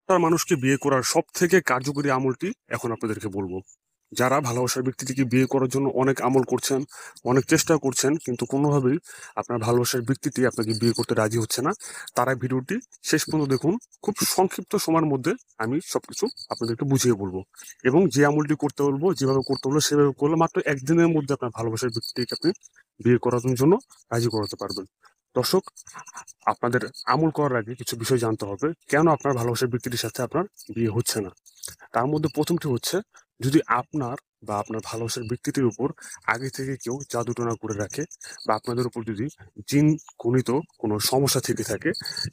তার মানুষকে বিয়ে করার সবথেকে কার্যকরী আমলটি এখন আপনাদেরকে বলবো। যারা ভালোবাসার ব্যক্তিটিকে বিয়ে করার জন্য অনেক আমল করছেন, অনেক চেষ্টা করছেন, কিন্তু কোনোভাবেই আপনার ভালোবাসার ব্যক্তিটি আপনাকে বিয়ে করতে রাজি হচ্ছে না, তারা ভিডিওটি শেষ পর্যন্ত দেখুন। খুব সংক্ষিপ্ত সময়ের মধ্যে আমি সবকিছু আপনাদেরকে বুঝিয়ে বলবো, এবং যে আমলটি করতে বলবো, যেভাবে করতে বলবো সেভাবে করলে মাত্র একদিনের মধ্যে আপনার ভালোবাসার ব্যক্তিটিকে আপনি বিয়ে করানোর জন্য রাজি করাতে পারবেন। দর্শক, আপনাদের আমল করার আগে কিছু বিষয় জানতে হবে কেন আপনার ভালোবাসার ব্যক্তিটির সাথে আপনার বিয়ে হচ্ছে না। তার মধ্যে প্রথমটি হচ্ছে, যদি আপনার বা আপনার ভালোবাসার ব্যক্তিটির উপর আগে থেকে কেউ জাদুটোনা করে রাখে, বা আপনাদের উপর যদি জিন গণিত কোনো সমস্যা থেকে থাকে,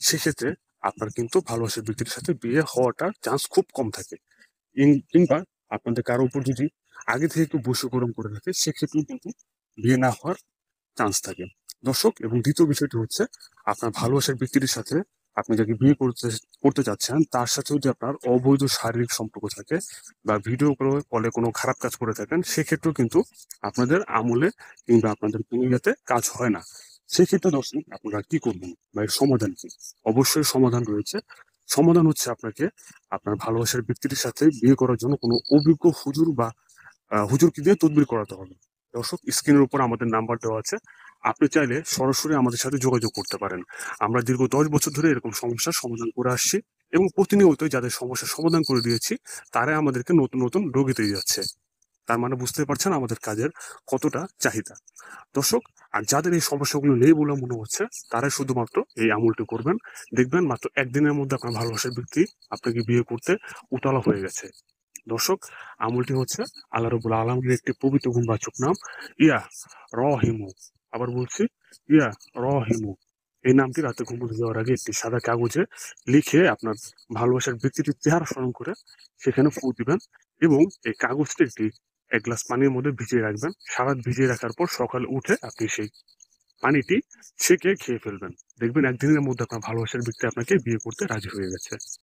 সেক্ষেত্রে আপনার কিন্তু ভালোবাসার ব্যক্তিটির সাথে বিয়ে হওয়াটার চান্স খুব কম থাকে। কিংবা আপনাদের কারো উপর যদি আগে থেকে কেউ বশীকরণ করে রাখে, সেক্ষেত্রেও কিন্তু বিয়ে না হওয়ার চান্স থাকে। দর্শক, এবং দ্বিতীয় বিষয়টি হচ্ছে, আপনার ভালোবাসার ব্যক্তিটির সাথে আপনি যাকে বিয়ে করতে করতে চাচ্ছেন তার সাথে যদি আপনার অবৈধ শারীরিক সম্পর্ক থাকে, বা ভিডিও কলে কোনো খারাপ কাজ করে থাকেন, সেক্ষেত্রেও কিন্তু আপনাদের আমলে কিংবা আপনাদের কোনো ইয়াতে কাজ হয় না। সেক্ষেত্রে দর্শক, আপনারা কি করবেন বা এর সমাধান কি? অবশ্যই সমাধান রয়েছে। সমাধান হচ্ছে, আপনাকে আপনার ভালোবাসার ব্যক্তিটির সাথে বিয়ে করার জন্য কোনো অভিজ্ঞ হুজুর বা হুজুরকে দিয়ে তদবির করাতে হবে। দর্শক, স্ক্রিনের উপর আমাদের নাম্বার দেওয়া আছে, আপনি চাইলে সরাসরি আমাদের সাথে যোগাযোগ করতে পারেন। আমরা দীর্ঘ 10 বছর ধরে এরকম সমস্যার সমাধান করে আসছি, এবং প্রতিনিয়তই যাদের সমস্যার সমাধান করে দিয়েছি, তারাই আমাদেরকে নতুন নতুন রোগী দিয়ে যাচ্ছে। তার মানে বুঝতে পারছেন আমাদের কাজের কতটা চাহিদা। দর্শক, আর যাদের এই সমস্যাগুলো নেই বলে মনে হচ্ছে, তারাই শুধুমাত্র এই আমলটি করবেন। দেখবেন মাত্র একদিনের মধ্যে আপনার ভালোবাসার ব্যক্তি আপনাকে বিয়ে করতে উতলা হয়ে গেছে। দর্শক, আমলটি হচ্ছে আল্লাহ রবুল আলমের একটি পবিত্র গুণবাচক নাম, ইয়া রহিমু। আবার বলছি, ইয়া রহিমু। এই নামটি রাতে ঘুমোতে যাওয়ার আগে একটি সাদা কাগজে লিখে আপনার ভালোবাসার ব্যক্তিটির চেহারা স্মরণ করে সেখানে ফু দিবেন, এবং এই কাগজটি এক গ্লাস পানির মধ্যে ভিজিয়ে রাখবেন। সারা রাত ভিজিয়ে রাখার পর সকালে উঠে আপনি সেই পানিটি ছেঁকে খেয়ে ফেলবেন। দেখবেন একদিনের মধ্যে আপনার ভালোবাসার ব্যক্তি আপনাকে বিয়ে করতে রাজি হয়ে গেছে।